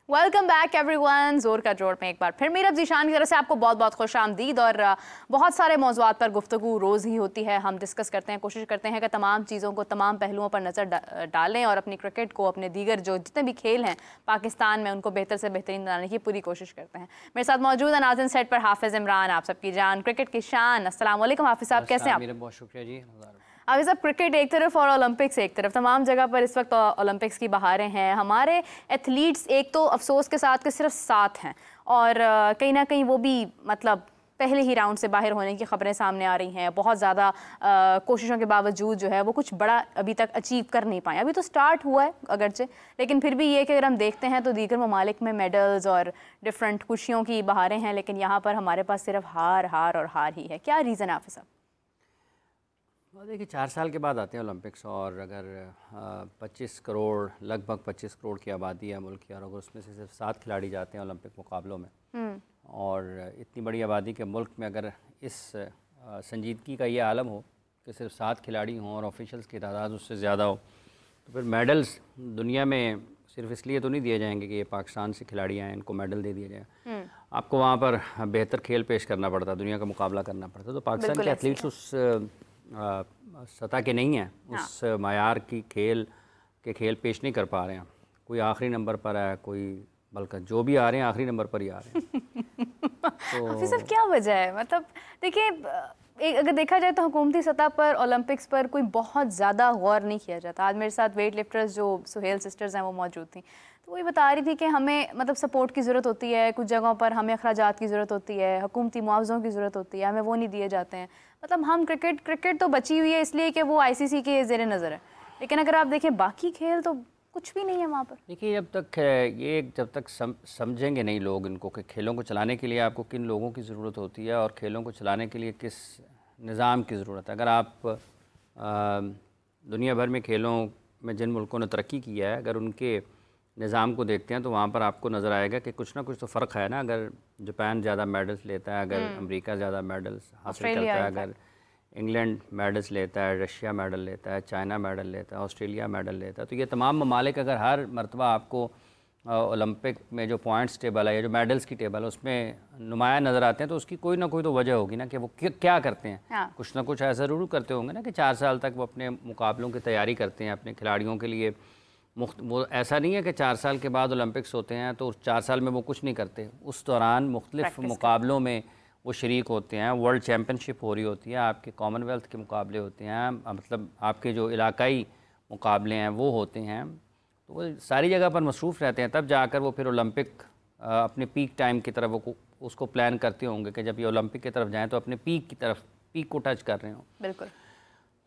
Welcome back everyone. जोर का जोड़ में एक बार फिर मीरब जीशान की तरफ से आपको बहुत बहुत खुश आमदीद। और बहुत सारे मौज़ूआत पर गुफ्तगू रोज़ ही होती है, हम डिस्कस करते हैं, कोशिश करते हैं कि तमाम चीज़ों को, तमाम पहलुओं पर नज़र डालें और अपनी क्रिकेट को, अपने दीगर जो जितने भी खेल हैं पाकिस्तान में, उनको बेहतर से बेहतरीन बनाने की पूरी कोशिश करते हैं। मेरे साथ मौजूद है नाज़िन सेट पर हाफिज़ इमरान, आप सबकी जान, क्रिकेट की शान। अस्सलाम वालेकुम हाफिज़ साहब, कैसे हैं आप? बहुत शुक्रिया जी। अभी सब क्रिकेट एक तरफ और ओलंपिक्स एक तरफ, तमाम जगह पर इस वक्त ओलंपिक्स की बहारें हैं। हमारे एथलीट्स एक तो अफसोस के साथ कि सिर्फ 7 हैं और कहीं ना कहीं वो भी मतलब पहले ही राउंड से बाहर होने की खबरें सामने आ रही हैं। बहुत ज़्यादा कोशिशों के बावजूद जो है वो कुछ बड़ा अभी तक अचीव कर नहीं पाए। अभी तो स्टार्ट हुआ है अगरचे, लेकिन फिर भी ये कि अगर हम देखते हैं तो दीगर ममालिक में मेडल्स और डिफरेंट खुशियों की बहारें हैं, लेकिन यहाँ पर हमारे पास सिर्फ हार हार और हार ही है। क्या रीज़न है आप साहब? देखिए 4 साल के बाद आते हैं ओलंपिक्स, और अगर 25 करोड़ लगभग 25 करोड़ की आबादी है मुल्क की, और अगर उसमें से सिर्फ 7 खिलाड़ी जाते हैं ओलंपिक मुकाबलों में, और इतनी बड़ी आबादी के मुल्क में अगर इस संजीदगी का ये आलम हो कि सिर्फ 7 खिलाड़ी हों और ऑफिशियल्स की तादाद उससे ज़्यादा हो, तो फिर मेडल्स दुनिया में सिर्फ इसलिए तो नहीं दिए जाएंगे कि ये पाकिस्तान से खिलाड़ी आए इनको मेडल दे दिया जाए। आपको वहाँ पर बेहतर खेल पेश करना पड़ता, दुनिया का मुकाबला करना पड़ता। तो पाकिस्तान के एथलीट्स उस सतह के नहीं हैं, उस मायार की खेल पेश नहीं कर पा रहे हैं। कोई आखिरी नंबर पर है, कोई बल्कि जो भी आ रहे हैं आखिरी नंबर पर ही आ रहे हैं। तो सब क्या वजह है? मतलब देखिए, अगर देखा जाए तो हुकूमती सतह पर ओलंपिक्स पर कोई बहुत ज़्यादा गौर नहीं किया जाता। आज मेरे साथ वेट लिफ्टर्स जो सुहेल सिस्टर्स हैं वो मौजूद थी, तो वही बता रही थी कि हमें मतलब सपोर्ट की ज़रूरत होती है, कुछ जगहों पर हमें अखराजात की ज़रूरत होती है, हुकूमती मुआवज़ों की ज़रूरत होती है, हमें वो नहीं दिए जाते हैं। मतलब हम क्रिकेट तो बची हुई है इसलिए कि वो ICC के ज़ेरे नज़र है, लेकिन अगर आप देखें बाकी खेल तो कुछ भी नहीं है वहाँ पर। देखिए जब तक समझेंगे नहीं लोग इनको कि खेलों को चलाने के लिए आपको किन लोगों की ज़रूरत होती है और खेलों को चलाने के लिए किस निज़ाम की ज़रूरत है। अगर आप दुनिया भर में खेलों में जिन मुल्कों ने तरक्की किया है, अगर उनके निज़ाम को देखते हैं तो वहाँ पर आपको नज़र आएगा कि कुछ ना कुछ तो फ़र्क है ना। अगर जापान ज़्यादा मेडल्स लेता है, अगर अमेरिका ज़्यादा मेडल्स हासिल करता है, अगर इंग्लैंड मेडल्स लेता है, रशिया मेडल लेता है, चाइना मेडल लेता है, ऑस्ट्रेलिया मेडल लेता है, तो ये तमाम ममालिक अगर हर मरतबा आपको ओलंपिक में जो पॉइंट्स टेबल है या जो मेडल्स की टेबल है उसमें नुमाया नज़र आते हैं, तो उसकी कोई ना कोई तो वजह होगी ना कि वो क्या करते हैं। हाँ। कुछ ना कुछ ऐसा ज़रूर करते होंगे ना कि 4 साल तक वो अपने मुकाबलों की तैयारी करते हैं अपने खिलाड़ियों के लिए। वो ऐसा नहीं है कि 4 साल के बाद ओलंपिक्स होते हैं तो 4 साल में वो कुछ नहीं करते। उस दौरान मुख्तलिफ मुकाबलों में वो शरीक होते हैं। वर्ल्ड चैम्पियनशिप हो रही होती है, आपके कॉमनवेल्थ के मुकाबले होते हैं, मतलब आपके जो इलाकाई मुकाबले हैं वो होते हैं, तो वो सारी जगह पर मसरूफ़ रहते हैं। तब जाकर वो फिर ओलंपिक अपने पीक टाइम की तरफ वो उसको प्लान करते होंगे कि जब ये ओलंपिक की तरफ जाएँ तो अपने पीक को टच कर रहे हों। बिल्कुल।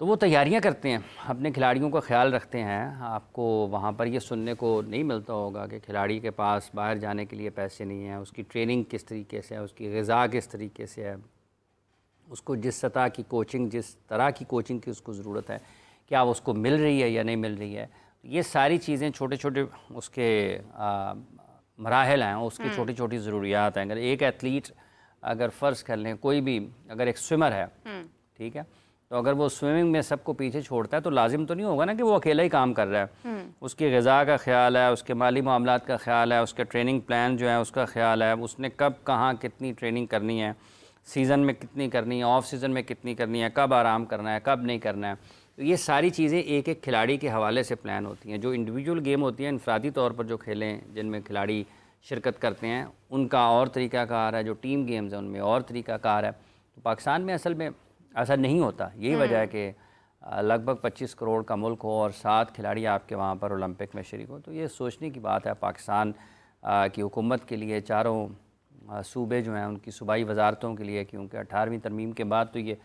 तो वो तैयारियां करते हैं, अपने खिलाड़ियों का ख्याल रखते हैं। आपको वहाँ पर ये सुनने को नहीं मिलता होगा कि खिलाड़ी के पास बाहर जाने के लिए पैसे नहीं हैं, उसकी ट्रेनिंग किस तरीके से है, उसकी ग़िज़ा किस तरीके से है, उसको जिस सतह की कोचिंग, जिस तरह की कोचिंग की उसको ज़रूरत है, क्या वो उसको मिल रही है या नहीं मिल रही है। ये सारी चीज़ें छोटे छोटे उसके मराहल हैं, उसकी छोटी छोटी ज़रूरियात हैं। अगर एक एथलीट अगर फ़र्ज़ कर लें, कोई भी अगर एक स्विमर है, ठीक है, तो अगर वो स्विमिंग में सबको पीछे छोड़ता है तो लाजिम तो नहीं होगा ना कि वो अकेला ही काम कर रहा है। उसकी ग़िज़ा का ख्याल है, उसके माली मामलात का ख्याल है, उसके ट्रेनिंग प्लान जो है उसका ख्याल है, उसने कब कहाँ कितनी ट्रेनिंग करनी है, सीज़न में कितनी करनी है, ऑफ सीज़न में कितनी करनी है, कब आराम करना है, कब नहीं करना है। तो ये सारी चीज़ें एक एक खिलाड़ी के हवाले से प्लान होती हैं। जो इंडिविजुअल गेम होती हैं, इनफरादी तौर पर जो खेलें जिनमें खिलाड़ी शिरकत करते हैं, उनका और तरीक़ाकार है। जो टीम गेम्स हैं उनमें और तरीक़ाकार है। तो पाकिस्तान में असल में ऐसा नहीं होता। यही वजह है कि लगभग 25 करोड़ का मुल्क हो और 7 खिलाड़ी आपके वहाँ पर ओलंपिक में शरीक हो, तो ये सोचने की बात है पाकिस्तान की हुकूमत के लिए, चारों सूबे जो हैं उनकी सूबाई वजारतों के लिए, क्योंकि 18वीं तरमीम के बाद तो ये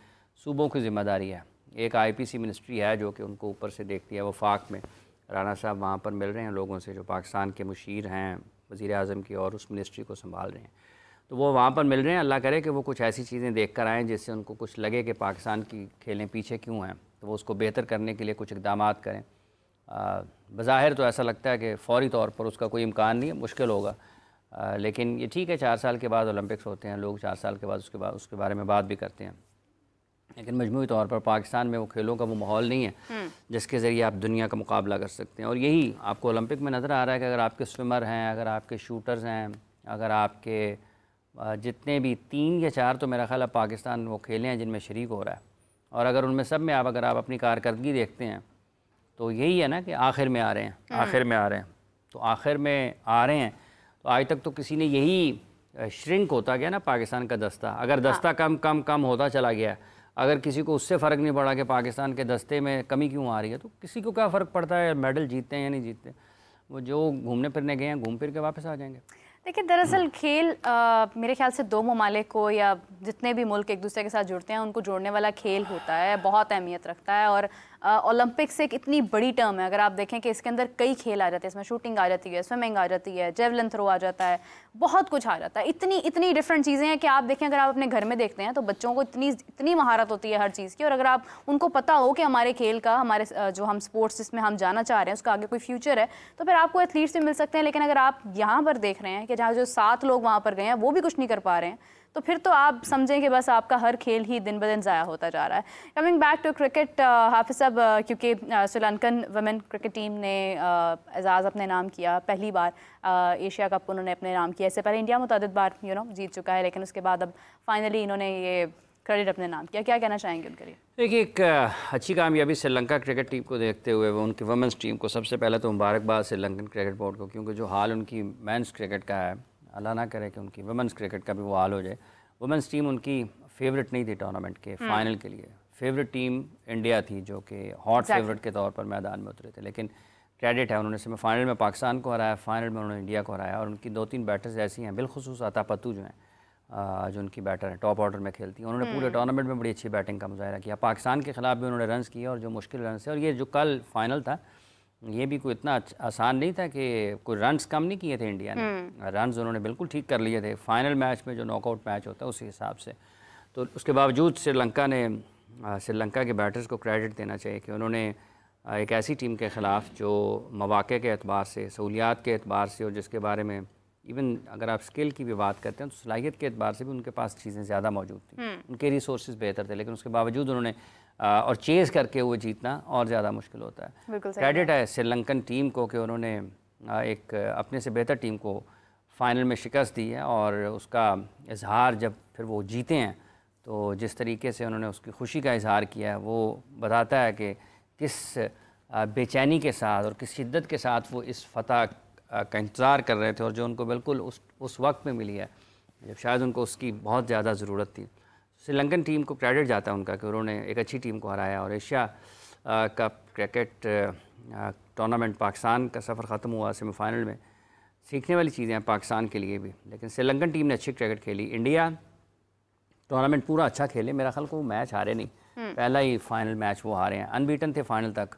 सूबों की ज़िम्मेदारी है। एक IPC मिनिस्ट्री है जो कि उनको ऊपर से देखती है। वफाक में राना साहब वहाँ पर मिल रहे हैं लोगों से जो पाकिस्तान के मुशीर हैं वज़ीर आज़म की और उस मिनिस्ट्री को संभाल रहे हैं, तो वो वहाँ पर मिल रहे हैं। अल्लाह करे कि वो कुछ ऐसी चीज़ें देख कर आएँ जिससे उनको कुछ लगे कि पाकिस्तान की खेलें पीछे क्यों हैं, तो वो उसको बेहतर करने के लिए कुछ इक़दाम करें। बज़ाहिर तो ऐसा लगता है कि फ़ौरी तौर पर उसका कोई इम्कान नहीं है, मुश्किल होगा, लेकिन ये ठीक है। 4 साल के बाद ओलंपिक्स होते हैं, लोग 4 साल के बाद उसके बारे में बात भी करते हैं। लेकिन मजमूई तौर पर पाकिस्तान में वो खेलों का वो माहौल नहीं है जिसके ज़रिए आप दुनिया का मुकाबला कर सकते हैं। और यही आपको ओलंपिक में नज़र आ रहा है कि अगर आपके स्विमर हैं, अगर आपके शूटर्स हैं, अगर आपके जितने भी 3 या 4 तो मेरा ख्याल है पाकिस्तान वो खेले हैं जिनमें शरीक हो रहा है, और अगर उनमें सब में अगर आप अपनी कारकर्दगी देखते हैं तो यही है ना कि आखिर में आ रहे हैं, आखिर में आ रहे हैं। तो आखिर में आ रहे हैं तो आज तक तो किसी ने यही श्रिंक होता गया ना पाकिस्तान का दस्ता, अगर दस्ता कम कम कम होता चला गया, अगर किसी को उससे फ़र्क नहीं पड़ा कि पाकिस्तान के दस्ते में कमी क्यों आ रही है, तो किसी को क्या फ़र्क पड़ता है मेडल जीतते हैं या नहीं जीतते। वो जो घूमने फिरने गए हैं घूम फिर के वापस आ जाएंगे। देखिए दरअसल खेल मेरे ख्याल से 2 ममालिक को या जितने भी मुल्क एक दूसरे के साथ जुड़ते हैं उनको जोड़ने वाला खेल होता है, बहुत अहमियत रखता है। और ओलंपिक्स एक इतनी बड़ी टर्म है, अगर आप देखें कि इसके अंदर कई खेल आ जाते हैं, इसमें शूटिंग आ जाती है, स्विमिंग आ जाती है, जेवलिन थ्रो आ जाता है, बहुत कुछ आ जाता है। इतनी इतनी डिफरेंट चीज़ें हैं कि आप देखें, अगर आप अपने घर में देखते हैं तो बच्चों को इतनी इतनी महारत होती है हर चीज़ की, और अगर आप उनको पता हो कि हमारे खेल का, हमारे जो हम स्पोर्ट्स जिसमें हम जाना चाह रहे हैं उसका आगे कोई फ्यूचर है, तो फिर आपको एथलीट्स भी मिल सकते हैं। लेकिन अगर आप यहाँ पर देख रहे हैं कि जहाँ जो 7 लोग वहाँ पर गए हैं वो भी कुछ नहीं कर पा रहे हैं, तो फिर तो आप समझें कि बस आपका हर खेल ही दिन ब दिन ज़ाया होता जा रहा है। कमिंग बैक टू क्रिकेट, हाफिज़ साहब, क्योंकि श्रीलंकन वुमेन क्रिकेट टीम ने एजाज़ अपने नाम किया, पहली बार एशिया कप उन्होंने अपने नाम किया। इससे पहले इंडिया मुतअद्दिद बार जीत चुका है, लेकिन उसके बाद अब फाइनली इन्होंने ये क्रेडिट अपने नाम किया। क्या कहना चाहेंगे उनके लिए? देखिए, एक अच्छी कामयाबी श्रीलंका क्रिकेट टीम को देखते हुए वो उनकी वुमेंस टीम को सबसे पहले तो मुबारकबाद श्रीलंकन क्रिकेट बोर्ड को, क्योंकि जो हाल उनकी मेंस क्रिकेट का है, अल्लाह ना करे कि उनकी वुमेंस क्रिकेट का भी वो हाल हो जाए। वुमेंस टीम उनकी फेवरेट नहीं थी टूर्नामेंट के फाइनल के लिए, फेवरेट टीम इंडिया थी जो कि हॉट फेवरेट के तौर पर मैदान में उतरे थे। लेकिन क्रेडिट है, उन्होंने सेमीफाइनल में पाकिस्तान को हराया, फाइनल में उन्होंने इंडिया को हराया। और उनकी 2-3 बैटर्स ऐसी हैं, बिलखुसूस अता पत्तू जो हैं, जो उनकी बैटर हैं, टॉप ऑर्डर में खेलती हैं, उन्होंने पूरे टूर्नामेंट में बड़ी अच्छी बैटिंग का मुजाहरा किया। पाकिस्तान के खिलाफ भी उन्होंने रन्स किए, और जो मुश्किल रन्स थे। और ये जो कल फाइनल था ये भी कोई इतना आसान नहीं था कि कोई रन्स कम नहीं किए थे इंडिया ने, रन्स उन्होंने बिल्कुल ठीक कर लिए थे फाइनल मैच में, जो नॉकआउट मैच होता है उसी हिसाब से। तो उसके बावजूद श्रीलंका के बैटर्स को क्रेडिट देना चाहिए कि उन्होंने एक ऐसी टीम के ख़िलाफ़ जो मौक़े के एतबार से, सहूलियात के एतबार से, और जिसके बारे में इवन अगर आप स्किल की भी बात करते हैं तो सलाहियत के एतबार से भी उनके पास चीज़ें ज़्यादा मौजूद थी, उनके रिसोर्सेज बेहतर थे, लेकिन उसके बावजूद उन्होंने और चेज़ करके वो जीतना और ज़्यादा मुश्किल होता है। क्रेडिट है श्रीलंकन टीम को कि उन्होंने एक अपने से बेहतर टीम को फ़ाइनल में शिकस्त दी है, और उसका इजहार जब फिर वो जीते हैं तो जिस तरीके से उन्होंने उसकी खुशी का इजहार किया है वो बताता है कि किस बेचैनी के साथ और किस शिद्दत के साथ वो इस फतह का इंतज़ार कर रहे थे, और जो उनको बिल्कुल उस वक्त में मिली है जब शायद उनको उसकी बहुत ज़्यादा ज़रूरत थी। श्रीलंकन टीम को क्रेडिट जाता है उनका कि उन्होंने एक अच्छी टीम को हराया। और Asia cup cricket tournament Pakistan का सफ़र ख़त्म हुआ सेमीफाइनल में, सीखने वाली चीज़ें हैं पाकिस्तान के लिए भी, लेकिन श्रीलंकन टीम ने अच्छी क्रिकेट खेली। इंडिया टूर्नामेंट पूरा अच्छा खेले, मेरा ख्याल को वो मैच हारे नहीं, पहला ही फाइनल मैच वो हारे हैं, अनबीटन थे फाइनल तक।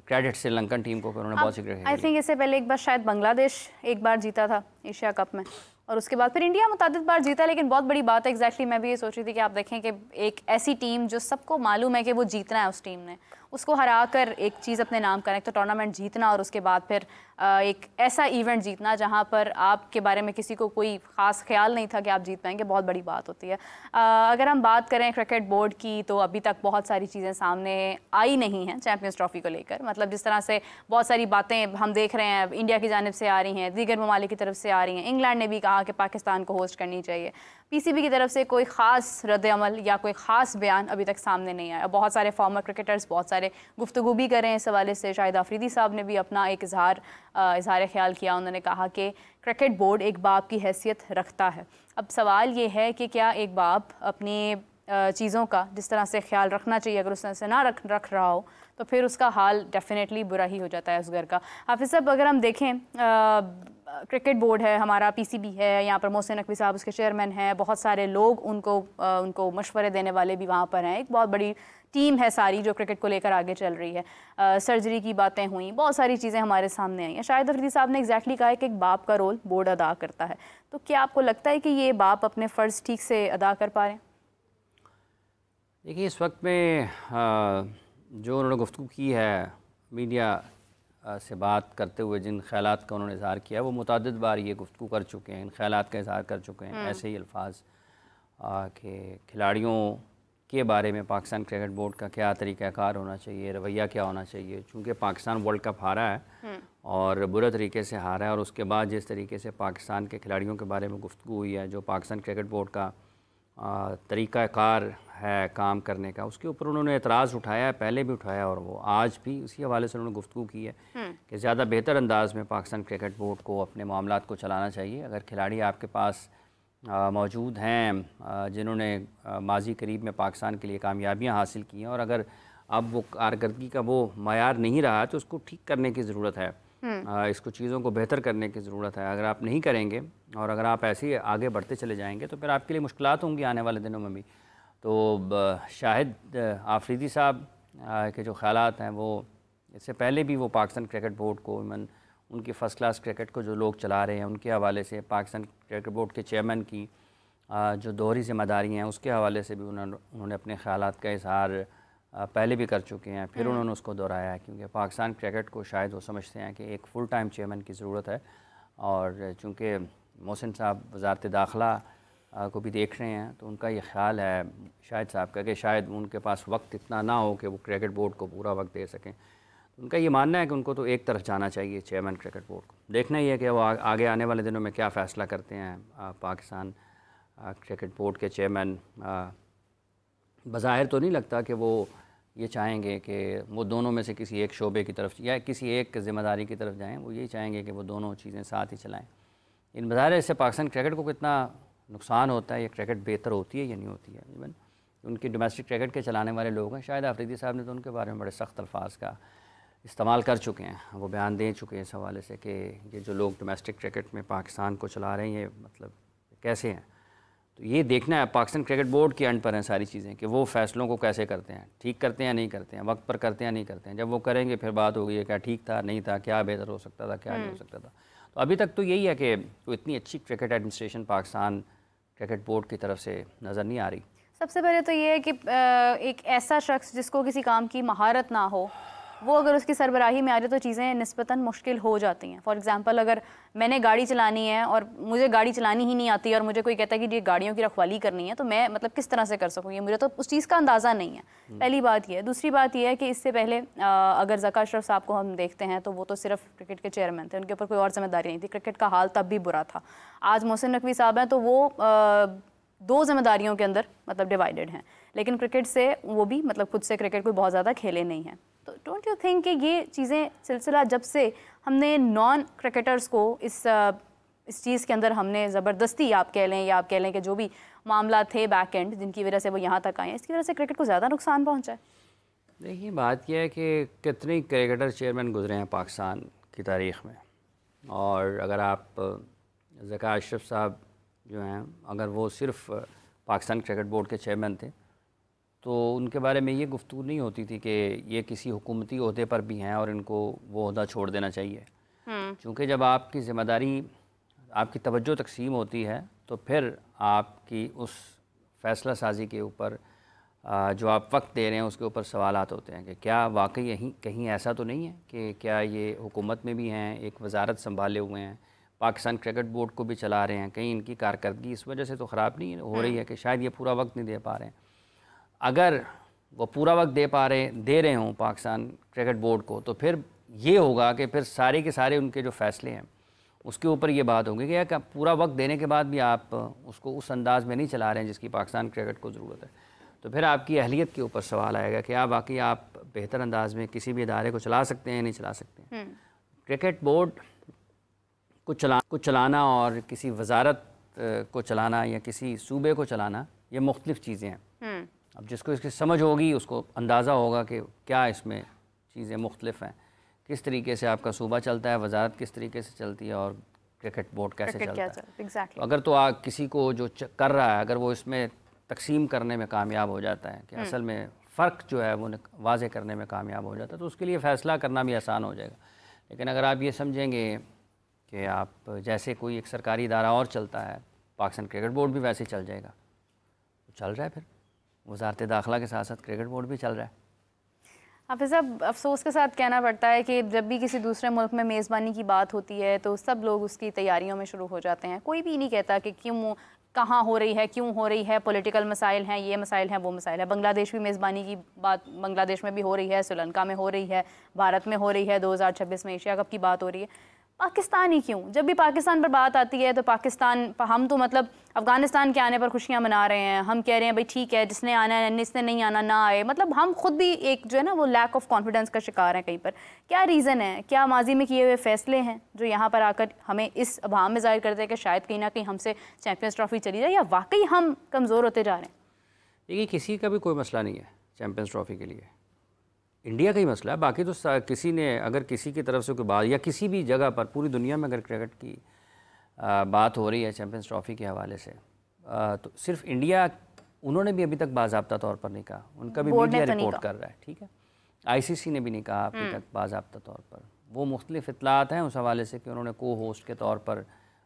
क्रेडिट श्रीलंकन टीम को, उन्होंने बहुत सी क्रिकेट आई थिंक इससे पहले एक बार शायद बांग्लादेश एक बार जीता था एशिया कप में, और उसके बाद फिर इंडिया मुतअद्दिद बार जीता। लेकिन बहुत बड़ी बात है, एग्जैक्टली मैं भी ये सोच रही थी कि आप देखें कि एक ऐसी टीम जो सबको मालूम है कि वो जीतना है, उस टीम ने उसको हरा कर एक चीज़ अपने नाम करना, एक तो टूर्नामेंट जीतना, और उसके बाद फिर एक ऐसा इवेंट जीतना जहाँ पर आपके बारे में किसी को कोई ख़ास ख्याल नहीं था कि आप जीत पाएंगे, बहुत बड़ी बात होती है। अगर हम बात करें क्रिकेट बोर्ड की तो अभी तक बहुत सारी चीज़ें सामने आई नहीं हैं चैम्पियंस ट्रॉफी को लेकर। मतलब जिस तरह से बहुत सारी बातें हम देख रहे हैं इंडिया की जानिब से आ रही हैं, दीगर ममालिक की तरफ से आ रही हैं। इंग्लैंड ने भी कहा कि पाकिस्तान को होस्ट करनी चाहिए। पीसीबी की तरफ से कोई ख़ास रद्द-ए-अमल या कोई ख़ास बयान अभी तक सामने नहीं आया। बहुत सारे फॉर्मर क्रिकेटर्स बहुत सारे गुफ्तगू भी कर रहे हैं इस हवाले से। शाहिद अफरीदी साहब ने भी अपना एक इजहार ख्याल किया, उन्होंने कहा कि क्रिकेट बोर्ड एक बाप की हैसियत रखता है। अब सवाल ये है कि क्या एक बाप अपनी चीज़ों का जिस तरह से ख्याल रखना चाहिए, अगर उस तरह से ना रख रहा हो तो फिर उसका हाल डेफिनेटली बुरा ही हो जाता है उस घर का। हाफिज़ साहब, अगर हम देखें क्रिकेट बोर्ड है हमारा, पीसीबी है, यहाँ पर मोहसिन नकवी साहब उसके चेयरमैन हैं, बहुत सारे लोग उनको मशवरे देने वाले भी वहाँ पर हैं, एक बहुत बड़ी टीम है सारी जो क्रिकेट को लेकर आगे चल रही है। सर्जरी की बातें हुई, बहुत सारी चीज़ें हमारे सामने आई हैं। शाहिद अफरीदी साहब ने एग्जैक्टली कहा है कि एक बाप का रोल बोर्ड अदा करता है, तो क्या आपको लगता है कि ये बाप अपने फ़र्ज़ ठीक से अदा कर पा रहे हैं? देखिए, इस वक्त में जो उन्होंने गुफ्तगू की है, मीडिया से बात करते हुए जिन ख्यालात का उन्होंने इज़हार किया, वो मुतअद्दिद बार ये गुफ्तगू कर चुके हैं, इन ख्यालात का इज़हार कर चुके हैं। ऐसे ही अल्फाज कि खिलाड़ियों के बारे में पाकिस्तान क्रिकेट बोर्ड का क्या तरीक़ाकार होना चाहिए, रवैया क्या होना चाहिए। चूँकि पाकिस्तान वर्ल्ड कप हारा है और बुरे तरीके से हारा है, और उसके बाद जिस तरीके से पाकिस्तान के खिलाड़ियों के बारे में गुफ्तगू हुई है, जो पाकिस्तान क्रिकेट बोर्ड का तरीक़ाकार है काम करने का, उसके ऊपर उन्होंने एतराज़ उठाया है, पहले भी उठाया और वो आज भी उसी हवाले से उन्होंने गुफ्तगू की है कि ज़्यादा बेहतर अंदाज़ में पाकिस्तान क्रिकेट बोर्ड को अपने मामलात को चलाना चाहिए। अगर खिलाड़ी आपके पास मौजूद हैं जिन्होंने माजी करीब में पाकिस्तान के लिए कामयाबियाँ हासिल की हैं, और अगर अब वो कारकर्दगी का वो मयार नहीं रहा तो उसको ठीक करने की ज़रूरत है, इसको चीज़ों को बेहतर करने की ज़रूरत है। अगर आप नहीं करेंगे और अगर आप ऐसे ही आगे बढ़ते चले जाएंगे तो फिर आपके लिए मुश्किलात होंगी आने वाले दिनों में भी। तो शाहिद आफरीदी साहब के जो ख़यालात हैं वो इससे पहले भी वो पाकिस्तान क्रिकेट बोर्ड को, उनकी फ़र्स्ट क्लास क्रिकेट को जो लोग चला रहे हैं उनके हवाले से, पाकिस्तान क्रिकेट बोर्ड के चेयरमैन की जो दोहरी ज़िम्मेदारी हैं उसके हवाले से भी उन्होंने अपने ख़यालात का इज़हार पहले भी कर चुके हैं, फिर उन्होंने उसको दोहराया है। क्योंकि पाकिस्तान क्रिकेट को शायद वो समझते हैं कि एक फ़ुल टाइम चेयरमैन की ज़रूरत है, और चूँकि मोहसिन साहब वज़ारत दाखिला को भी देख रहे हैं तो उनका ये ख़्याल है शाहिद साहब का कि शायद उनके पास वक्त इतना ना हो कि वो क्रिकेट बोर्ड को पूरा वक्त दे सकें। उनका ये मानना है कि उनको तो एक तरफ जाना चाहिए चेयरमैन क्रिकेट बोर्ड को। देखना ही है कि वो आगे आने वाले दिनों में क्या फ़ैसला करते हैं पाकिस्तान क्रिकेट बोर्ड के चेयरमैन। बज़ाहिर तो नहीं लगता कि वो ये चाहेंगे कि वो दोनों में से किसी एक शोबे की तरफ या किसी एक ज़िम्मेदारी की तरफ जाएं। वो यही चाहेंगे कि वो दोनों चीज़ें साथ ही चलाएं। इन बज़ाहिर इससे पाकिस्तान क्रिकेट को कितना नुकसान होता है, ये क्रिकेट बेहतर होती है या नहीं होती है। इवन उनकी डोमेस्टिक क्रिकेट के चलाने वाले लोग हैं, शायद आफरीदी साहब ने तो उनके बारे में बड़े सख्त अल्फाज का इस्तेमाल कर चुके हैं, वो बयान दे चुके हैं इस हवाले से कि ये जो लोग डोमेस्टिक क्रिकेट में पाकिस्तान को चला रहे हैं ये मतलब कैसे हैं। तो ये देखना है, पाकिस्तान क्रिकेट बोर्ड के एंड पर हैं सारी चीज़ें कि वो फ़ैसलों को कैसे करते हैं, ठीक करते हैं नहीं करते हैं, वक्त पर करते हैं नहीं करते हैं। जब वो करेंगे फिर बात होगी क्या ठीक था नहीं था, क्या बेहतर हो सकता था, क्या नहीं हो सकता था। तो अभी तक तो यही है कि तो इतनी अच्छी cricket administration Pakistan cricket board की तरफ से नज़र नहीं आ रही। सबसे पहले तो ये है कि एक ऐसा शख्स जिसको किसी काम की महारत ना हो, वो अगर उसकी सरबराही में आ जाए तो चीज़ें निस्बतन मुश्किल हो जाती हैं। फॉर एग्जांपल अगर मैंने गाड़ी चलानी है और मुझे गाड़ी चलानी ही नहीं आती और मुझे कोई कहता है कि ये गाड़ियों की रखवाली करनी है, तो मैं मतलब किस तरह से कर सकूँ, ये मुझे तो उस चीज़ का अंदाज़ा नहीं है। पहली बात ये है। दूसरी बात ये है कि इससे पहले अगर ज़का अशरफ साहब को हम देखते हैं तो वो तो सिर्फ क्रिकेट के चेयरमैन थे, उनके ऊपर कोई और जिम्मेदारी नहीं थी। क्रिकेट का हाल तब भी बुरा था। आज मोहसिन नकवी साहब हैं तो वो दो जिम्मेदारियों के अंदर मतलब डिवाइडेड हैं, लेकिन क्रिकेट से वो भी मतलब खुद से क्रिकेट कोई बहुत ज़्यादा खेले नहीं हैं। तो डोंट यू थिंक कि ये चीज़ें सिलसिला जब से हमने नॉन क्रिकेटर्स को इस चीज़ के अंदर हमने ज़बरदस्ती आप कह लें या आप कह लें कि जो भी मामला थे बैक एंड जिनकी वजह से वो यहाँ तक आए हैं, इसकी वजह से क्रिकेट को ज़्यादा नुकसान पहुँचा है। देखिए बात यह है कि कितने क्रिकेटर चेयरमैन गुजरे हैं पाकिस्तान की तारीख़ में, और अगर आप ज़का अशरफ साहब जो हैं अगर वो सिर्फ़ पाकिस्तान क्रिकेट बोर्ड के चेयरमैन थे तो उनके बारे में ये गुफ्तगू नहीं होती थी कि ये किसी हुकूमती ओहदे पर भी हैं और इनको वो ओहदा छोड़ देना चाहिए। क्योंकि जब आपकी ज़िम्मेदारी, आपकी तवज्जो तकसीम होती है तो फिर आपकी उस फ़ैसला साजी के ऊपर जो आप वक्त दे रहे हैं उसके ऊपर सवालात होते हैं कि क्या वाकई यहीं कहीं ऐसा तो नहीं है कि क्या ये हुकूमत में भी हैं, एक वजारत संभाले हुए हैं, पाकिस्तान क्रिकेट बोर्ड को भी चला रहे हैं, कहीं इनकी कारकर्दगी इस वजह से तो ख़राब नहीं हो रही है कि शायद ये पूरा वक्त नहीं दे पा रहे हैं। अगर वो पूरा वक्त दे रहे हों पाकिस्तान क्रिकेट बोर्ड को तो फिर ये होगा कि फिर सारे के सारे उनके जो फ़ैसले हैं उसके ऊपर ये बात होगी कि यार पूरा वक्त देने के बाद भी आप उसको उस अंदाज़ में नहीं चला रहे हैं जिसकी पाकिस्तान क्रिकेट को ज़रूरत है। तो फिर आपकी अहलियत के ऊपर सवाल आएगा कि आप बाकी आप बेहतर अंदाज में किसी भी इदारे को चला सकते हैं नहीं चला सकते हैं। क्रिकेट बोर्ड को चलाना और किसी वजारत को चलाना या किसी सूबे को चलाना ये मुख्तलिफ़ चीज़ें हैं। अब जिसको इसकी समझ होगी उसको अंदाज़ा होगा कि क्या इसमें चीज़ें मुख्तलिफ़ हैं, किस तरीके से आपका सूबा चलता है, वजारत किस तरीके से चलती है और क्रिकेट बोर्ड कैसे चलता है। exactly. तो अगर तो किसी को जो कर रहा है अगर वो इसमें तकसीम करने में कामयाब हो जाता है कि असल में फ़र्क जो है वो वाज़े करने में कामयाब हो जाता है तो उसके लिए फ़ैसला करना भी आसान हो जाएगा। लेकिन अगर आप ये समझेंगे कि आप जैसे कोई एक सरकारी इदारा और चलता है, पाकिस्तान क्रिकेट बोर्ड भी वैसे ही चल जाएगा, तो चल रहा है, फिर वज़ारत दाखिला के साथ साथ क्रिकेट बोर्ड भी चल रहा है। हाफिज़ साहब, अफसोस के साथ कहना पड़ता है कि जब भी किसी दूसरे मुल्क में मेज़बानी की बात होती है तो सब लोग उसकी तैयारियों में शुरू हो जाते हैं। कोई भी नहीं कहता कि क्यों कहाँ हो रही है, क्यों हो रही है, पॉलिटिकल मसाइल हैं, ये मसाइल हैं, वो मसाइल है। बांग्लादेश भी मेज़बानी की बात बांग्लादेश में भी हो रही है, श्रीलंका में हो रही है, भारत में हो रही है, 2026 में एशिया कप की बात हो रही है। पाकिस्तान ही क्यों? जब भी पाकिस्तान पर बात आती है तो पाकिस्तान, हम तो मतलब अफ़गानिस्तान के आने पर खुशियां मना रहे हैं, हम कह रहे हैं भाई ठीक है, जिसने आना है, जिसने नहीं आना ना आए। मतलब हम खुद भी एक जो है ना वो लैक ऑफ कॉन्फिडेंस का शिकार हैं कहीं पर। क्या रीज़न है? क्या माजी में किए हुए फैसले हैं जो यहाँ पर आकर हमें इस अभाव में ज़ाहिर करते हैं कि शायद कहीं ना कहीं हमसे चैम्पियंस ट्रॉफी चली जाए, या वाकई हम कमज़ोर होते जा रहे हैं? देखिए, किसी का भी कोई मसला नहीं है चैम्पियंस ट्रॉफी के लिए, इंडिया का ही मसला है। बाकी तो किसी ने अगर किसी की तरफ से कोई बात, या किसी भी जगह पर पूरी दुनिया में अगर क्रिकेट की बात हो रही है चैम्पियंस ट्रॉफी के हवाले से, तो सिर्फ इंडिया, उन्होंने भी अभी तक बाज़ाब्ता तौर पर नहीं कहा, उनका भी मीडिया रिपोर्ट कर रहा है, ठीक है। आईसीसी ने भी नहीं कहा अभी तक बाज़ाब्ता तौर पर। वो मुख्तलिफ इत्तलात हैं उस हवाले से कि उन्होंने को होस्ट के तौर पर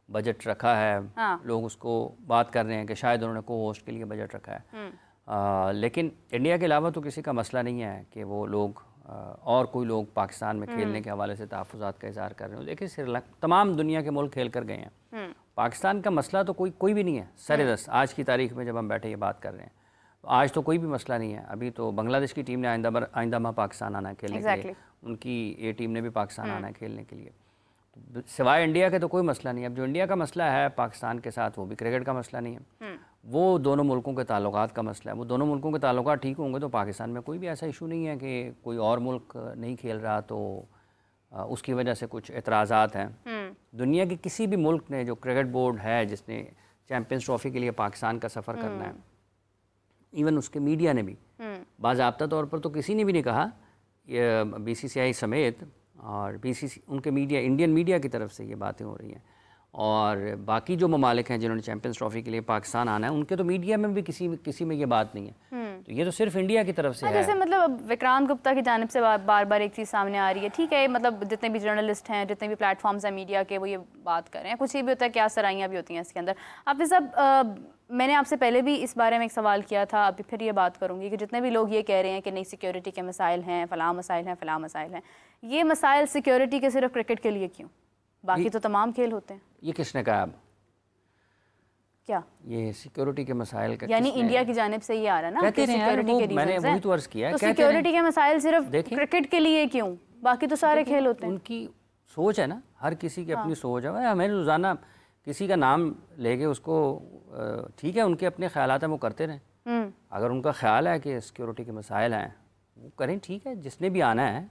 बजट रखा है। लोग उसको बात कर रहे हैं कि शायद उन्होंने को होस्ट के लिए बजट रखा है। लेकिन इंडिया के अलावा तो किसी का मसला नहीं है कि वो लोग और कोई लोग पाकिस्तान में खेलने के हवाले से तहफ़्फ़ुज़ात का इज़हार कर रहे हो। देखिए, श्रीलंका, तमाम दुनिया के मुल्क खेल कर गए हैं। पाकिस्तान का मसला तो कोई भी नहीं है सर-ए-दस्त। आज की तारीख में जब हम बैठे ये बात कर रहे हैं तो आज तो कोई भी मसला नहीं है। अभी तो बांग्लादेश की टीम ने आइंदा माह पाकिस्तान आना है खेलने के लिए, उनकी ये टीम ने भी पाकिस्तान आना है खेलने के लिए। तो सिवाय इंडिया के तो कोई मसला नहीं है। अब जो इंडिया का मसला है पाकिस्तान के साथ, वो भी क्रिकेट का मसला नहीं है, वो दोनों मुल्कों के ताल्लुकात का मसला है। वो दोनों मुल्कों के ताल्लुकात ठीक होंगे तो पाकिस्तान में कोई भी ऐसा इशू नहीं है कि कोई और मुल्क नहीं खेल रहा तो उसकी वजह से कुछ एतराज़ात हैं। दुनिया के किसी भी मुल्क ने, जो क्रिकेट बोर्ड है जिसने चैम्पियंस ट्रॉफी के लिए पाकिस्तान का सफ़र करना है, इवन उसके मीडिया ने भी बाज़ाब्ता तौर पर तो किसी ने भी नहीं कहा, बीसीसीआई समेत, और बीसीसी उनके मीडिया, इंडियन मीडिया की तरफ से ये बातें हो रही हैं। और बाकी जो ममालिक हैं जिन्होंने चैम्पियंस ट्रॉफी के लिए पाकिस्तान आना है, उनके तो मीडिया में भी किसी में ये बात नहीं है। तो ये तो सिर्फ इंडिया की तरफ से है। जैसे मतलब विक्रांत गुप्ता की जानिब से बार बार एक चीज़ सामने आ रही है, ठीक है, मतलब जितने भी जर्नलिस्ट हैं, जितने भी प्लेटफॉर्म्स हैं मीडिया के, वो ये बात कर रहे हैं, कुछ ही भी होता है, क्या सराइयाँ भी होती हैं इसके अंदर। आप सब, मैंने आपसे पहले भी इस बारे में एक सवाल किया था, अभी फिर ये बात करूँगी कि जितने भी लोग ये कह रहे हैं कि नहीं सिक्योरिटी के मसाइल हैं, फ़लाँ मसाइल हैं, फ़लाँ मसाइल हैं, ये मसाइल सिक्योरिटी के सिर्फ क्रिकेट के लिए क्यों? बाकी तो तमाम खेल होते हैं। ये किसने कहा? अब क्या ये सिक्योरिटी के मसाइल का, यानी इंडिया की जानिब से ये आ रहा है ना कि सिक्योरिटी के रीजंस हैं। मैंने वही तो अर्ज किया है, तो सिक्योरिटी के मसाइल सिर्फ क्रिकेट के लिए क्यों? बाकी तो सारे खेल होते हैं। उनकी सोच है ना, हर किसी की अपनी सोच है। हमें रोज़ाना किसी का नाम लेके उसको, ठीक है, उनके अपने ख्यालात हैं, वो करते रहें। अगर उनका ख्याल है कि सिक्योरिटी के मसाइल हैं, वो करें, ठीक है, जिसने भी आना है।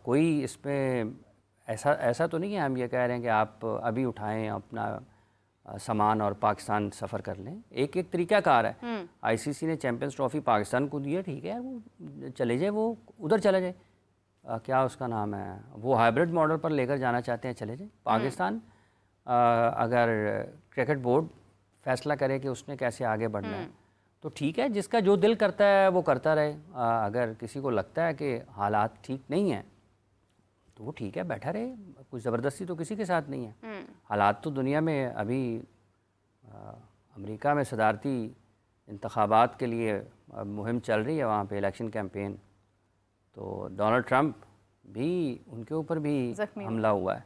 कोई इसमें ऐसा तो नहीं है हम ये कह रहे हैं कि आप अभी उठाएं अपना सामान और पाकिस्तान सफ़र कर लें। एक तरीक़ाकार है। आईसीसी ने चैम्पियंस ट्रॉफी पाकिस्तान को दी है, ठीक है, वो चले जाए, वो उधर चला जाए। क्या उसका नाम है, वो हाइब्रिड मॉडल पर लेकर जाना चाहते हैं, चले जाए। पाकिस्तान अगर क्रिकेट बोर्ड फैसला करे कि उसने कैसे आगे बढ़ना है तो ठीक है, जिसका जो दिल करता है वो करता रहे। अगर किसी को लगता है कि हालात ठीक नहीं हैं तो वो ठीक है, बैठा रहे, कुछ ज़बरदस्ती तो किसी के साथ नहीं है। हालात तो दुनिया में अभी अमेरिका में सदारती इंतखाबात के लिए मुहिम चल रही है, वहाँ पे इलेक्शन कैंपेन, तो डोनाल्ड ट्रंप भी, उनके ऊपर भी हमला हुआ है,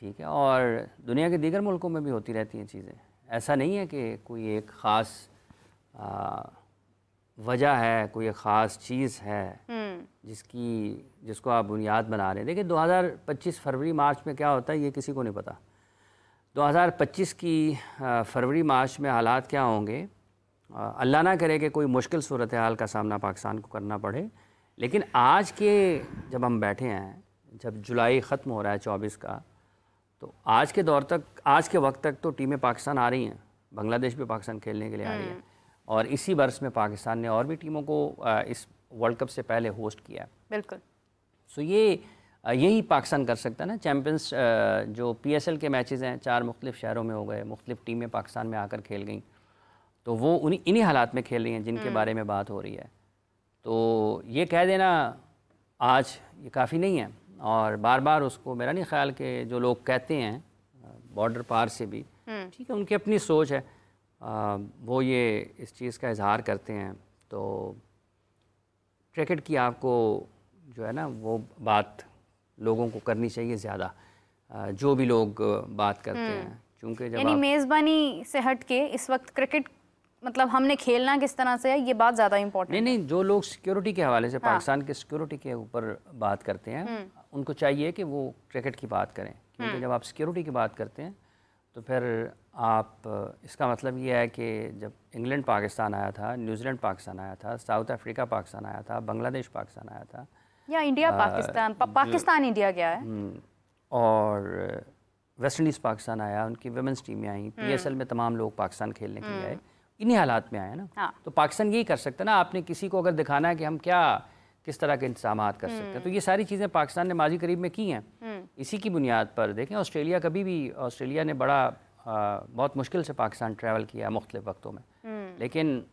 ठीक है, और दुनिया के दीगर मुल्कों में भी होती रहती हैं चीज़ें। ऐसा नहीं है कि कोई एक ख़ास वजह है, कोई एक ख़ास चीज़ है जिसको आप बुनियाद बना रहे हैं। देखिए 2025 फरवरी मार्च में क्या होता है ये किसी को नहीं पता। 2025 की फरवरी मार्च में हालात क्या होंगे, अल्लाह ना करे कि कोई मुश्किल सूरत हाल का सामना पाकिस्तान को करना पड़े। लेकिन आज के जब हम बैठे हैं, जब जुलाई ख़त्म हो रहा है 24 का, तो आज के दौर तक, आज के वक्त तक तो टीमें पाकिस्तान आ रही हैं, बांग्लादेश भी पाकिस्तान खेलने के लिए आ रही है, और इसी बरस में पाकिस्तान ने और भी टीमों को इस वर्ल्ड कप से पहले होस्ट किया। बिल्कुल। सो यही पाकिस्तान कर सकता है ना। चैम्पियंस जो PSL के मैचेस हैं 4 मुख्तलिफ शहरों में हो गए, मुख्तलिफ टीमें पाकिस्तान में आकर खेल गई, तो वो इन्हीं हालात में खेल रही हैं जिनके बारे में बात हो रही है। तो ये कह देना आज ये काफ़ी नहीं है, और बार बार उसको, मेरा नहीं ख्याल कि जो लोग कहते हैं बॉर्डर पार से भी, ठीक है, उनकी अपनी सोच है, वो ये इस चीज़ का इजहार करते हैं। तो क्रिकेट की आपको जो है ना वो बात लोगों को करनी चाहिए ज़्यादा, जो भी लोग बात करते हैं, चूँकि जब यानी मेज़बानी से हट के इस वक्त क्रिकेट मतलब हमने खेलना किस तरह से है, ये बात ज़्यादा इंपॉर्टेंट है। नहीं, जो लोग सिक्योरिटी के हवाले से पाकिस्तान के सिक्योरिटी के ऊपर बात करते हैं, उनको चाहिए कि वो क्रिकेट की बात करें, क्योंकि जब आप सिक्योरिटी की बात करते हैं तो फिर आप इसका मतलब ये है कि जब इंग्लैंड पाकिस्तान आया था, न्यूजीलैंड पाकिस्तान आया था, साउथ अफ्रीका पाकिस्तान आया था, बांग्लादेश पाकिस्तान आया था, या इंडिया पाकिस्तान पाकिस्तान इंडिया गया है, और वेस्ट इंडीज़ पाकिस्तान आया, उनकी वुमेंस टीमें आई, PSL में तमाम लोग पाकिस्तान खेलने के लिए आए, इन्हीं हालात में आए ना। हाँ। तो पाकिस्तान यही कर सकता है ना, आपने किसी को अगर दिखाना है कि हम क्या किस तरह के इंतजामात कर सकते हैं, तो ये सारी चीज़ें पाकिस्तान ने माजी करीब में की हैं। इसी की बुनियाद पर देखें, ऑस्ट्रेलिया ने बड़ा बहुत मुश्किल से पाकिस्तान ट्रैवल किया है मुख्तलिफ वक्तों में, लेकिन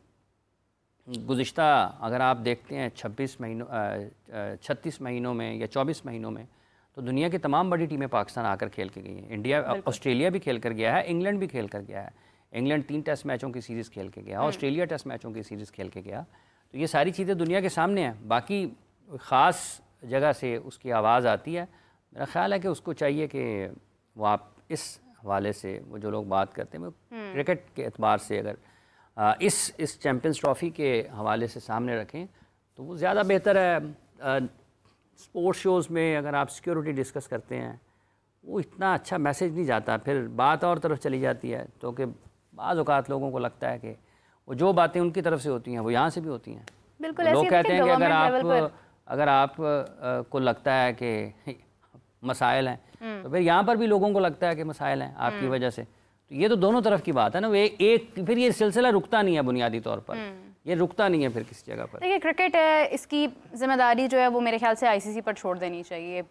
गुज़िश्ता अगर आप देखते हैं 36 महीनों में या 24 महीनों में, तो दुनिया की तमाम बड़ी टीमें पाकिस्तान आकर खेल के गई हैं। इंडिया, ऑस्ट्रेलिया भी खेल कर गया है, इंग्लैंड भी खेल कर गया है। इंग्लैंड 3 टेस्ट मैचों की सीरीज़ खेल के गया, ऑस्ट्रेलिया टेस्ट मैचों की सीरीज़ खेल के गया। तो ये सारी चीज़ें दुनिया के सामने हैं। बाकी ख़ास जगह से उसकी आवाज़ आती है, मेरा ख़्याल है कि उसको चाहिए कि वो आप इस हवाले से, वो जो लोग बात करते हैं, वो क्रिकेट के एतबार से अगर इस चैम्पियंस ट्रॉफ़ी के हवाले से सामने रखें तो वो ज़्यादा बेहतर है। स्पोर्ट्स शोज़ में अगर आप सिक्योरिटी डिस्कस करते हैं, वो इतना अच्छा मैसेज नहीं जाता, फिर बात और तरफ चली जाती है। तो कि बाज़ औक़ात लोगों को लगता है कि वो जो बातें उनकी तरफ से होती हैं वो यहाँ से भी होती हैं। बिल्कुल लोग कहते हैं कि अगर आप को लगता है कि मसाइल हैं, तो फिर यहाँ पर भी लोगों को लगता है कि मसाइल हैं आपकी वजह से। तो ये तो दोनों तरफ की बात है ना। फिर ये सिलसिला रुकता नहीं है, बुनियादी तौर पर ये रुकता नहीं है फिर किसी जगह पर। देखिए, क्रिकेट है, इसकी जिम्मेदारी जो है वो मेरे ख्याल से ICC पर छोड़ देनी चाहिए।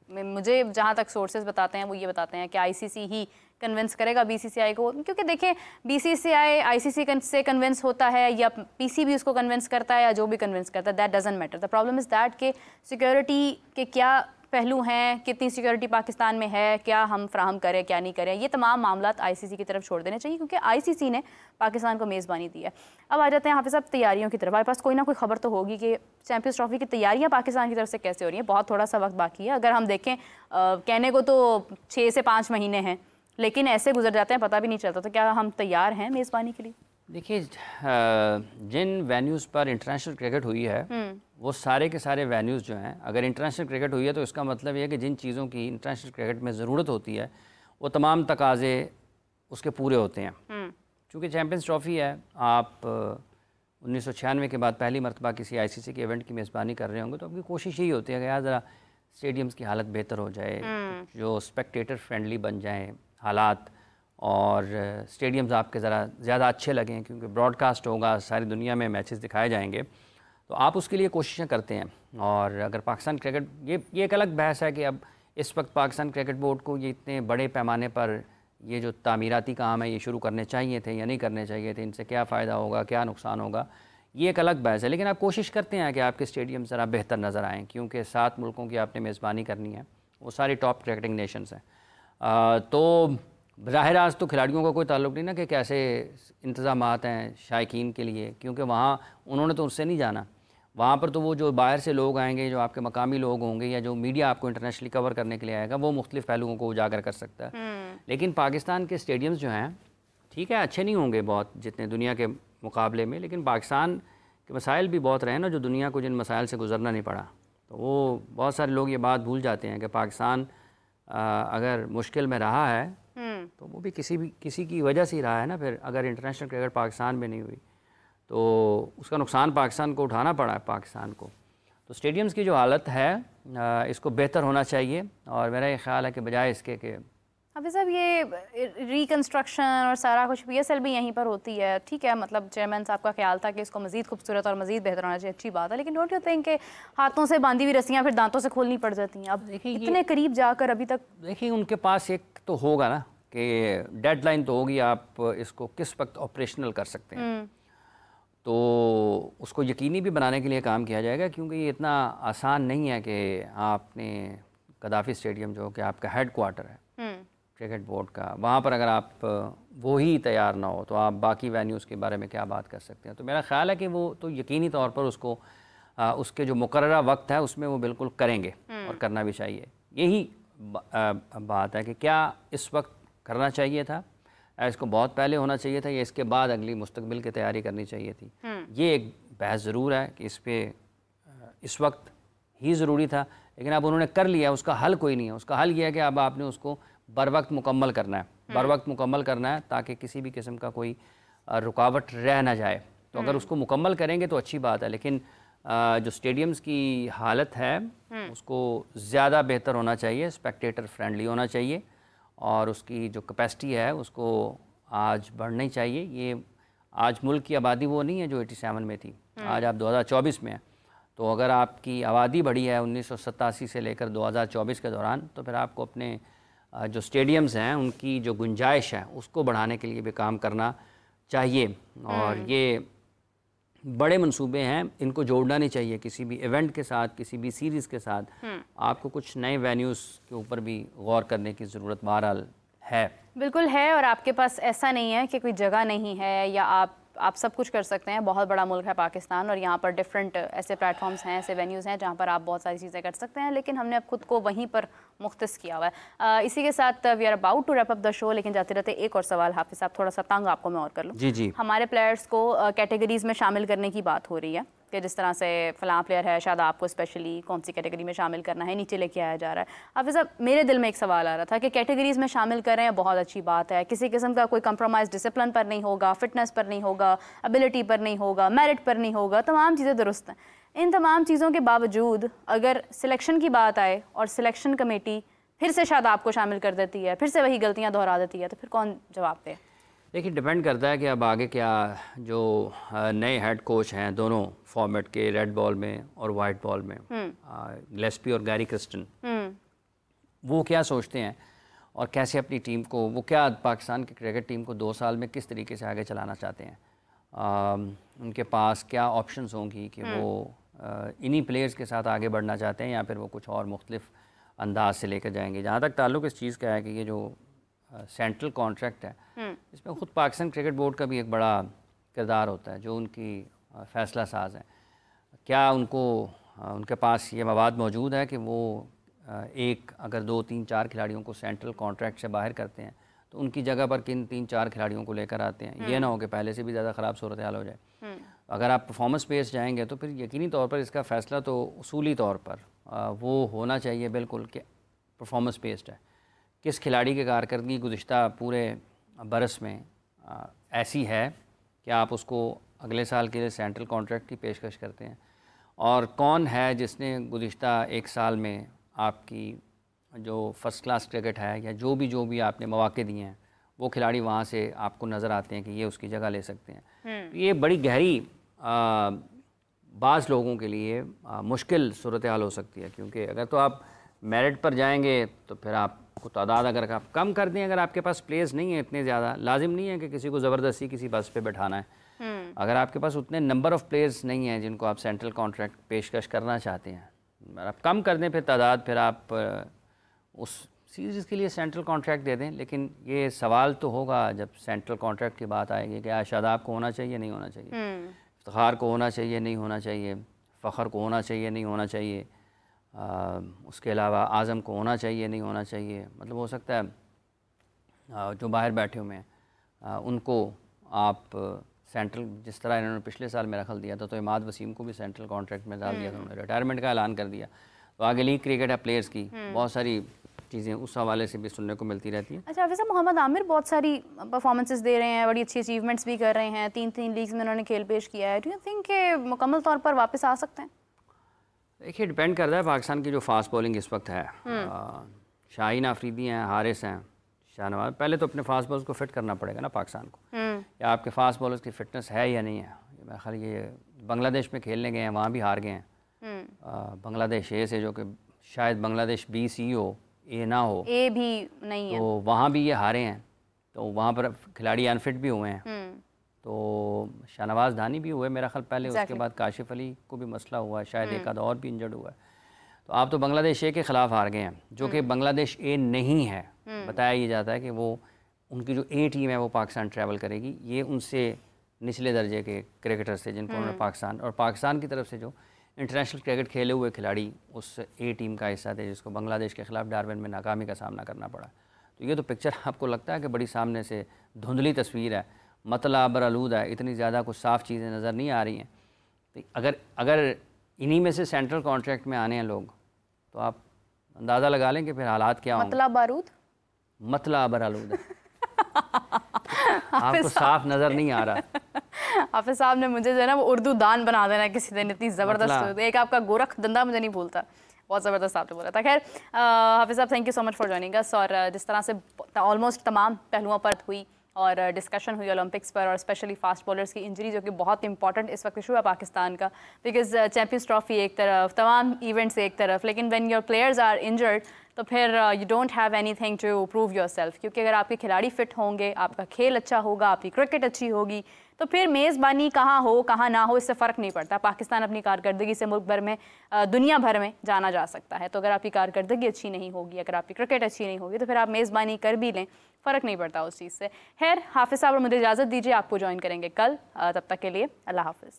मुझे जहाँ तक सोर्सेज बताते हैं वो ये बताते हैं कि ICC ही कन्विंस करेगा BCCI को, क्योंकि देखें BCCI ICC से कन्विंस होता है या PCB उसको कन्विंस करता है या जो भी कन्विंस करता है, that doesn't matter. The problem is that कि सिक्योरिटी के क्या पहलू हैं, कितनी सिक्योरिटी पाकिस्तान में है, क्या हम फ्राहम करें, क्या नहीं करें, ये तमाम मामलात ICC की तरफ छोड़ देने चाहिए, क्योंकि ICC ने पाकिस्तान को मेज़बानी दी है। अब आ जाते हैं हाफिज़ साहब तैयारियों की तरफ। हमारे पास कोई ना कोई खबर तो होगी कि चैम्पियंस ट्रॉफी की तैयारियां पाकिस्तान की तरफ से कैसे हो रही हैं। बहुत थोड़ा सा वक्त बाकी है। अगर हम देखें, कहने को तो 6 से 5 महीने हैं, लेकिन ऐसे गुजर जाते हैं, पता भी नहीं चलता। तो क्या हम तैयार हैं मेज़बानी के लिए? देखिए, जिन वेन्यूज़ पर इंटरनेशनल क्रिकेट हुई है वो सारे के सारे वेन्यूज़ जो हैं, अगर इंटरनेशनल क्रिकेट हुई है तो इसका मतलब ये है कि जिन चीज़ों की इंटरनेशनल क्रिकेट में ज़रूरत होती है वो तमाम तकाज़े उसके पूरे होते हैं। चूँकि चैम्पियंस ट्रॉफ़ी है, आप 1996 के बाद पहली मरतबा किसी ICC के इवेंट की मेज़बानी कर रहे होंगे, तो आपकी कोशिश यही होती है कि यार ज़रा स्टेडियम्स की हालत बेहतर हो जाए, जो स्पेक्टेटर फ्रेंडली बन जाएँ हालात, और स्टेडियम्स आपके ज़रा ज़्यादा अच्छे लगें, क्योंकि ब्रॉडकास्ट होगा, सारी दुनिया में मैचेस दिखाए जाएंगे, तो आप उसके लिए कोशिशें करते हैं। और अगर पाकिस्तान क्रिकेट, ये एक अलग बहस है कि अब इस वक्त पाकिस्तान क्रिकेट बोर्ड को ये इतने बड़े पैमाने पर ये जो तामीराती काम है ये शुरू करने चाहिए थे या नहीं करने चाहिए थे, इनसे क्या फ़ायदा होगा, क्या नुकसान होगा, ये एक अलग बहस है। लेकिन आप कोशिश करते हैं कि आपके स्टेडियम ज़रा बेहतर नज़र आएँ, क्योंकि 7 मुल्कों की आपने मेज़बानी करनी है, वो सारी टॉप क्रिकेटिंग नेशंस हैं। तो ज़ाहिर आज तो खिलाड़ियों का कोई ताल्लुक़ नहीं ना कि कैसे इंतज़ामात हैं शायकीन के लिए, क्योंकि वहाँ उन्होंने तो उससे नहीं जाना। वहाँ पर तो वो जो बाहर से लोग आएंगे, जो आपके मकामी लोग होंगे या जो मीडिया आपको इंटरनेशनली कवर करने के लिए आएगा, वो मुख्तलिफ़ पहलुओं को उजागर कर सकता है। लेकिन पाकिस्तान के स्टेडियम्स जो हैं, ठीक है, अच्छे नहीं होंगे बहुत जितने दुनिया के मुकाबले में, लेकिन पाकिस्तान के मसाइल भी बहुत रहे ना, जो दुनिया को जिन मसाइल से गुजरना नहीं पड़ा। तो वो बहुत सारे लोग ये बात भूल जाते हैं कि पाकिस्तान अगर मुश्किल में रहा है तो वो भी किसी की वजह से ही रहा है ना। फिर अगर इंटरनेशनल क्रिकेट पाकिस्तान में नहीं हुई तो उसका नुकसान पाकिस्तान को उठाना पड़ा है पाकिस्तान को। तो स्टेडियम्स की जो हालत है इसको बेहतर होना चाहिए, और मेरा ये ख्याल है कि बजाय इसके कि हाफिज़ साहब ये रिकन्स्ट्रक्शन और सारा कुछ PSL भी यहीं पर होती है, ठीक है, मतलब चेयरमैन साहब का ख्याल था कि इसको मज़ीद खूबसूरत और मज़ीद बेहतर होना चाहिए, अच्छी बात है, लेकिन डोंट यू थिंक के हाथों से बांधी हुई रस्सियाँ फिर दांतों से खोलनी पड़ जाती हैं? अब देखिए इतने करीब जाकर अभी तक, देखिए उनके पास एक तो होगा ना कि डेडलाइन तो होगी, आप इसको किस वक्त ऑपरेशनल कर सकते हैं, तो उसको यकीनी भी बनाने के लिए काम किया जाएगा, क्योंकि ये इतना आसान नहीं है कि आपने गद्दाफ़ी स्टेडियम जो कि आपका हेड क्वार्टर है क्रिकेट बोर्ड का, वहाँ पर अगर आप वो ही तैयार ना हो तो आप बाकी वेन्यूज़ के बारे में क्या बात कर सकते हैं। तो मेरा ख़्याल है कि वो तो यकीनी तौर पर उसको उसके जो मुकर्ररा वक्त है उसमें वो बिल्कुल करेंगे और करना भी चाहिए। यही बात है कि क्या इस वक्त करना चाहिए था, इसको बहुत पहले होना चाहिए था, या इसके बाद अगली मुस्तकबिल की तैयारी करनी चाहिए थी। ये एक बहस ज़रूर है कि इस पर इस वक्त ही ज़रूरी था, लेकिन अब उन्होंने कर लिया, उसका हल कोई नहीं है। उसका हल यह है कि अब आपने उसको बर वक्त मुकम्मल करना है, बर वक्त मुकम्मल करना है, ताकि किसी भी किस्म का कोई रुकावट रह ना जाए। तो अगर उसको मुकम्मल करेंगे तो अच्छी बात है, लेकिन जो स्टेडियम्स की हालत है उसको ज़्यादा बेहतर होना चाहिए, स्पेक्टेटर फ्रेंडली होना चाहिए, और उसकी जो कैपेसिटी है उसको आज बढ़नी चाहिए। ये आज मुल्क की आबादी वो नहीं है जो 87 में थी, आज आप 2024 में हैं। तो अगर आपकी आबादी बढ़ी है 1987 से लेकर 2024 के दौरान, तो फिर आपको अपने जो स्टेडियम्स हैं उनकी जो गुंजाइश है उसको बढ़ाने के लिए भी काम करना चाहिए। और ये बड़े मंसूबे हैं, इनको जोड़ना नहीं चाहिए किसी भी इवेंट के साथ, किसी भी सीरीज़ के साथ। आपको कुछ नए वेन्यूज़ के ऊपर भी गौर करने की ज़रूरत बहरहाल है। बिल्कुल है, और आपके पास ऐसा नहीं है कि कोई जगह नहीं है या आप सब कुछ कर सकते हैं। बहुत बड़ा मुल्क है पाकिस्तान, और यहाँ पर डिफरेंट ऐसे प्लेटफॉर्म्स हैं, ऐसे वेन्यूज़ हैं जहाँ पर आप बहुत सारी चीज़ें कर सकते हैं, लेकिन हमने अब खुद को वहीं पर मुख्तस किया हुआ है। इसी के साथ we are about to wrap up the show, लेकिन जाते रहते एक और सवाल हाफिज़ साहब, थोड़ा सा तंग आपको मैं और कर लूँ। जी। हमारे प्लेयर्स को कैटेगरीज़ में शामिल करने की बात हो रही है कि जिस तरह से फ़लाँ प्लेयर है, शायद आपको स्पेशली कौन सी कैटेगरी में शामिल करना है, नीचे लेके आया जा रहा है। हाफिज़ साहब, मेरे दिल में एक सवाल आ रहा था कि कैटेगरीज़ में शामिल कर रहे हैं, बहुत अच्छी बात है, किसी किस्म का कोई कंप्रोमाइज़ डिसिप्लिन पर नहीं होगा, फिटनेस पर नहीं होगा, एबिलिटी पर नहीं होगा, मेरिट पर नहीं होगा, तमाम चीज़ें दुरुस्त हैं। इन तमाम चीज़ों के बावजूद अगर सिलेक्शन की बात आए और सिलेक्शन कमेटी फिर से शायद आपको शामिल कर देती है, फिर से वही गलतियाँ दोहरा देती है, तो फिर कौन जवाब दे? देखिए, डिपेंड करता है कि अब आगे क्या जो नए हेड कोच हैं दोनों फॉर्मेट के, रेड बॉल में और वाइट बॉल में, गिलेस्पी और गैरी क्रिस्टन, वो क्या सोचते हैं और कैसे अपनी टीम को, वो क्या पाकिस्तान की क्रिकेट टीम को 2 साल में किस तरीके से आगे चलाना चाहते हैं। उनके पास क्या ऑप्शंस होंगी कि वो इन्हीं प्लेयर्स के साथ आगे बढ़ना चाहते हैं या फिर वो कुछ और मुख्तलिफ अंदाज से लेकर जाएंगे। जहाँ तक ताल्लुक़ इस चीज़ का है कि ये जो सेंट्रल कॉन्ट्रैक्ट है, इसमें ख़ुद पाकिस्तान क्रिकेट बोर्ड का भी एक बड़ा किरदार होता है, जो उनकी फ़ैसला साज है। क्या उनको उनके पास ये मवाद मौजूद है कि वो एक अगर 2, 3, 4 खिलाड़ियों को सेंट्रल कॉन्ट्रैक्ट से बाहर करते हैं तो उनकी जगह पर किन 3, 4 खिलाड़ियों को लेकर आते हैं। ये ना हो कि पहले से भी ज़्यादा ख़राब सूरत हाल हो जाए। अगर आप परफॉर्मेंस बेस्ड जाएंगे तो फिर यकीनी तौर पर इसका फ़ैसला तो उसूली तौर पर वो होना चाहिए बिल्कुल कि परफॉर्मेंस बेस्ड है। किस खिलाड़ी की कारकर्दगी गुज़िश्ता पूरे बरस में ऐसी है कि आप उसको अगले साल के लिए सेंट्रल कॉन्ट्रैक्ट की पेशकश करते हैं, और कौन है जिसने गुज़िश्ता 1 साल में आपकी जो फ़र्स्ट क्लास क्रिकेट है या जो भी आपने मौके दिए हैं, वो खिलाड़ी वहाँ से आपको नज़र आते हैं कि ये उसकी जगह ले सकते हैं। तो ये बड़ी गहरी बाज़ लोगों के लिए मुश्किल सूरत हाल हो सकती है, क्योंकि अगर तो आप मेरिट पर जाएंगे तो फिर आपको तादाद अगर आप कम कर दें, अगर आपके पास प्लेयर्स नहीं है इतने ज़्यादा, लाजिम नहीं है कि किसी को ज़बरदस्ती किसी बस पे बैठाना है। अगर आपके पास उतने नंबर ऑफ़ प्लेयर्स नहीं हैं जिनको आप सेंट्रल कॉन्ट्रैक्ट पेशकश करना चाहते हैं, आप कम कर दें फिर तादाद, फिर आप उस सीरीज़ के लिए सेंट्रल कॉन्ट्रैक्ट दे दें। लेकिन ये सवाल तो होगा जब सेंट्रल कॉन्ट्रैक्ट की बात आएगी, क्या शादाब को होना चाहिए, नहीं होना चाहिए, इफ्तिखार को होना चाहिए, नहीं होना चाहिए, फ़ख्र को होना चाहिए, नहीं होना चाहिए, उसके अलावा आज़म को होना चाहिए, नहीं होना चाहिए। मतलब हो सकता है जो बाहर बैठे हुए हैं उनको आप सेंट्रल, जिस तरह इन्होंने पिछले साल मेरा ख्याल दिया था, तो इमाद वसीम को भी सेंट्रल कॉन्ट्रैक्ट में डाल दिया था, उन्होंने रिटायरमेंट का ऐलान कर दिया। तो आगे लीग क्रिकेट है, प्लेयर्स की बहुत सारी चीज़ें उस हवाले से भी सुनने को मिलती रहती हैं। अच्छा, वैसे मोहम्मद आमिर बहुत सारी परफॉर्मेंसेस दे रहे हैं, बड़ी अच्छी अचीवमेंट्स भी कर रहे हैं, 3 लीग्स में उन्होंने खेल पेश किया है। डू यू थिंक के मुकम्मल तौर पर वापस आ सकते हैं? देखिए, डिपेंड करता है पाकिस्तान की जो फास्ट बॉलिंग इस वक्त है। शाहीन आफरीदी हैं, हारिस हैं, शाहनवाज। पहले तो अपने फास्ट बॉलर्स को फिट करना पड़ेगा ना पाकिस्तान को, या आपके फास्ट बॉलर्स की फ़िटनेस है या नहीं है। मेरा ख्याल ये बांग्लादेश में खेलने गए हैं, वहाँ भी हार गए हैं। बांग्लादेश ए से, जो कि शायद बांग्लादेश BC हो, ए ना हो, ए भी नहीं है, तो वहाँ भी ये हारे हैं। तो वहाँ पर खिलाड़ी अनफिट भी हुए हैं। तो शाहनवाज धानी भी हुए मेरा ख्याल पहले, उसके बाद काशिफ अली को भी मसला हुआ है, शायद एक आध और भी इंजर्ड हुआ है। तो आप तो बांग्लादेश ए के ख़िलाफ़ हार गए हैं, जो कि बांग्लादेश ए नहीं है। बताया ये जाता है कि वो उनकी जो ए टीम है वो पाकिस्तान ट्रैवल करेगी। ये उनसे निचले दर्जे के क्रिकेटर्स थे जिनको उन्होंने पाकिस्तान, और पाकिस्तान की तरफ से जो इंटरनेशनल क्रिकेट खेले हुए खिलाड़ी उस ए टीम का हिस्सा थे, जिसको बांग्लादेश के ख़िलाफ़ डार्बन में नाकामी का सामना करना पड़ा। तो ये तो पिक्चर आपको लगता है कि बड़ी सामने से धुंधली तस्वीर है, मतला बरालूद है, इतनी ज़्यादा कुछ साफ़ चीज़ें नज़र नहीं आ रही हैं। तो अगर इन्हीं में से सेंट्रल कॉन्ट्रैक्ट में आने हैं लोग, तो आप अंदाज़ा लगा लें कि फिर हालात क्या होंगे। मतला बारूद, मतला बरालूद है। आपको साफ नज़र नहीं आ रहा। हाफिज साहब ने मुझे जो है ना वो उर्दू दान बना देना किसी दिन, इतनी ज़बरदस्त। एक आपका गोरख धंधा मुझे नहीं भूलता, बहुत ज़बरदस्त आपने बोला था। खैर हाफिज साहब, thank you so much for joining us. और जिस तरह से ऑलमोस्ट तमाम पहलुओं पर हुई और डिस्कशन हुई ओलंपिक्स पर, और स्पेशली फास्ट बॉलर्स की इंजरी जो कि बहुत इंपॉर्टेंट इस वक्त इशू है पाकिस्तान का, बिकॉज चैम्पियंस ट्रॉफी एक तरफ, तमाम इवेंट्स एक तरफ, लेकिन when your players are injured तो फिर you don't have anything to prove yourself. क्योंकि अगर आपके खिलाड़ी फिट होंगे, आपका खेल अच्छा होगा, आपकी क्रिकेट अच्छी होगी, तो फिर मेज़बानी कहाँ हो कहाँ ना हो इससे फ़र्क नहीं पड़ता। पाकिस्तान अपनी कारकर्दगी से मुल्क भर में, दुनिया भर में जाना जा सकता है। तो अगर आपकी कारकर्दगी अच्छी नहीं होगी, अगर आपकी क्रिकेट अच्छी नहीं होगी, तो फिर आप मेज़बानी कर भी लें, फ़र्क नहीं पड़ता उस चीज़ से। खैर हाफिज़ साहब, मुझे इजाज़त दीजिए, आपको ज्वाइन करेंगे कल। तब तक के लिए अल्लाह हाफिज़।